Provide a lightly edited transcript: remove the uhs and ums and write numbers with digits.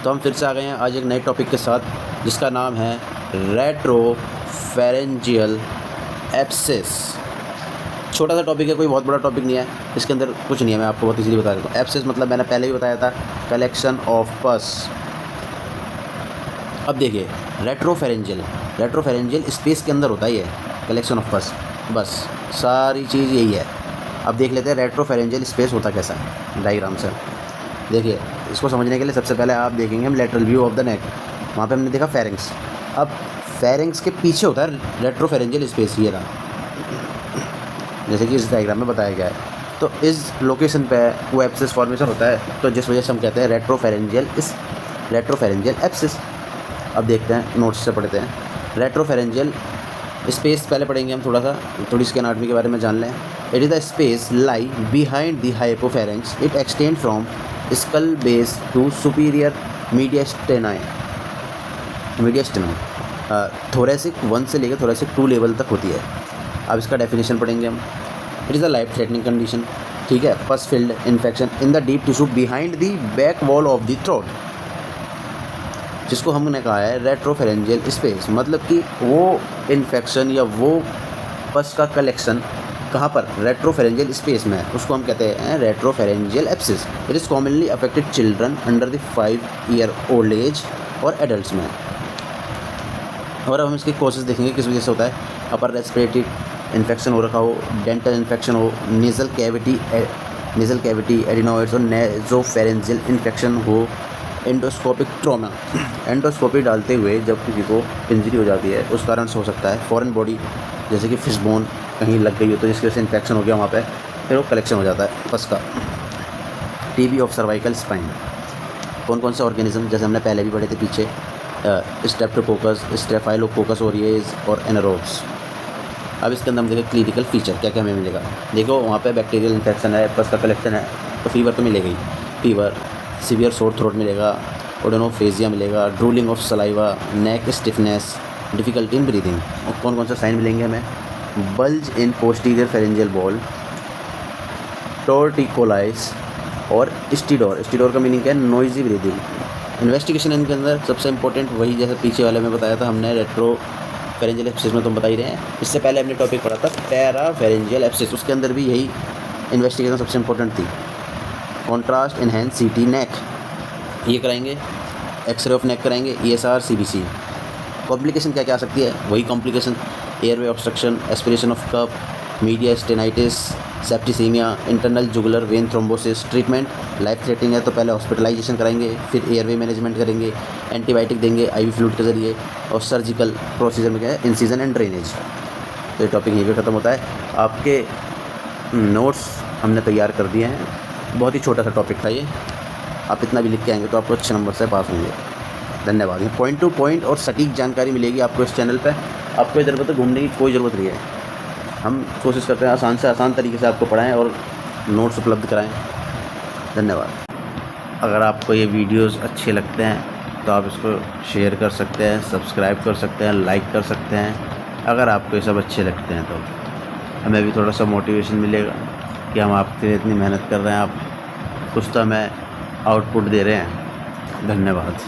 तो हम फिर से आ गए हैं आज एक नए टॉपिक के साथ, जिसका नाम है रेट्रोफेरेंजियल एब्सेस। छोटा सा टॉपिक है, कोई बहुत बड़ा टॉपिक नहीं है, इसके अंदर कुछ नहीं है, मैं आपको बहुत इजीली बता देता हूँ। एब्सेस मतलब मैंने पहले ही बताया था, कलेक्शन ऑफ पस। अब देखिए, रेट्रोफेरेंजियल स्पेस के अंदर होता ही है कलेक्शन ऑफ पस, बस सारी चीज़ यही है। अब देख लेते हैं रेट्रोफेरेंजियल स्पेस होता कैसा है डायग्राम से। देखिए, इसको समझने के लिए सबसे पहले आप देखेंगे हम lateral view of the neck. वहाँ पे हमने देखा फेरिंग्स। अब फेरिंग्स के पीछे होता है रेट्रोफेरेंजियल स्पेस, ये रहा, जैसे कि इस डायग्राम में बताया गया है। तो इस लोकेशन पे वो एब्सेस फॉर्मेशन होता है, तो जिस वजह से हम कहते हैं रेट्रोफेरेंजियल एब्सेस। अब देखते हैं, नोट्स से पढ़ते हैं। रेट्रोफेरेंजियल स्पेस पहले पढ़ेंगे हम, थोड़ी इसके एनाटॉमी के बारे में जान लें। It is the space lie behind the hypopharynx. It extend from skull base to superior mediastinum. Thoracic 1 से लेकर थोरेसिक 2 लेवल तक होती है। अब इसका डेफिनेशन पढ़ेंगे हम। It is a life threatening condition, ठीक है, पस field infection in the deep tissue behind the back wall of the throat, जिसको हमने कहा है रेट्रोफेरेंजियल स्पेस। मतलब कि वो इन्फेक्शन या वो पस का कलेक्शन कहाँ पर, रेट्रोफेरेंजियल स्पेस में, उसको हम कहते हैं retropharyngeal abscess. It is commonly affected children under the 5 year old age और एडल्ट्स में। और अब हम इसके कोसेस देखेंगे किस वजह से होता है। अपर रेस्पिरेटरी इन्फेक्शन हो रखा हो, डेंटल इन्फेक्शन हो, नेज़ल कैविटी एडिनोइड्स और नेज़ोफेरेंजियल इन्फेक्शन हो, एंडोस्कोपिक ट्रॉमा, एंडोस्कोपी डालते हुए जब किसी को इंजरी हो जाती है उस कारण से हो सकता है। फॉरेन बॉडी जैसे कि फिश बोन कहीं लग गई हो तो जिसकी वजह से इन्फेक्शन हो गया वहाँ पे, फिर वो कलेक्शन हो जाता है पस का। TB of cervical spine. कौन कौन से ऑर्गेनिज्म, जैसे हमने पहले भी पढ़े थे पीछे, स्ट्रेप्टोकोकस, स्टेफाइलोकोकस ओरिएज और एनारोब्स। अब इसके अंदर हम देखें क्लिनिकल फीचर क्या क्या हमें मिलेगा। देखो, वहाँ पे बैक्टीरियल इन्फेक्शन है, पस का कलेक्शन है, तो फीवर तो मिलेगा ही, फीवर, सीवियर सोर थ्रोट मिलेगा, ओडोनोफेजिया मिलेगा, drooling of saliva, neck stiffness, difficulty in breathing. और कौन कौन से साइन मिलेंगे हमें, बल्ज इन पोस्टीरियर फेरेंजियल बॉल, टोर्टिकोलाइस और स्टीडोर का मीनिंग क्या है, नॉइजी ब्रीदिंग। इन्वेस्टिगेशन इनके अंदर सबसे इंपॉर्टेंट वही, जैसे पीछे वाले में बताया था हमने रेट्रोफेरेंजियल एब्सेस में, तुम बता ही रहे हैं। इससे पहले हमने टॉपिक पढ़ा था पैराफेरेंजियल एब्सेस, उसके अंदर भी यही इन्वेस्टिगेशन सबसे इंपॉर्टेंट थी। कॉन्ट्रास्ट इनहेंस सीटी नेक, ये कराएंगे, एक्सरे ऑफ नेक कराएंगे, ESR CBC। कॉम्प्लिकेशन क्या क्या आ सकती है, वही complication, airway obstruction, aspiration of कफ, मीडिया स्टेनाइटिस, septicaemia, internal jugular vein thrombosis. Treatment life threatening है तो पहले हॉस्पिटलाइजेशन कराएंगे, फिर एयरवे मैनेजमेंट करेंगे, एंटीबायोटिक देंगे IV फ्लूइड के ज़रिए, और सर्जिकल प्रोसीजर में क्या है, इंसिजन एंड ड्रेनेज। तो ये टॉपिक यहीं पे ख़त्म होता है। आपके नोट्स हमने तैयार कर दिए हैं, बहुत ही छोटा सा टॉपिक था ये, आप इतना भी लिख के आएंगे तो आपको अच्छे नंबर से पास होंगे। धन्यवाद। ये पॉइंट टू पॉइंट और सटीक जानकारी मिलेगी आपको इस चैनल पे। आपको इधर उधर घूमने की कोई ज़रूरत नहीं है। हम कोशिश करते हैं आसान से आसान तरीके से आपको पढ़ाएं और नोट्स उपलब्ध कराएं। धन्यवाद। अगर आपको ये वीडियोस अच्छे लगते हैं तो आप इसको शेयर कर सकते हैं, सब्सक्राइब कर सकते हैं, लाइक कर सकते हैं। अगर आपको ये सब अच्छे लगते हैं तो हमें भी थोड़ा सा मोटिवेशन मिलेगा कि हम आपके लिए इतनी मेहनत कर रहे हैं, आप कुछ तो हमें आउटपुट दे रहे हैं। धन्यवाद।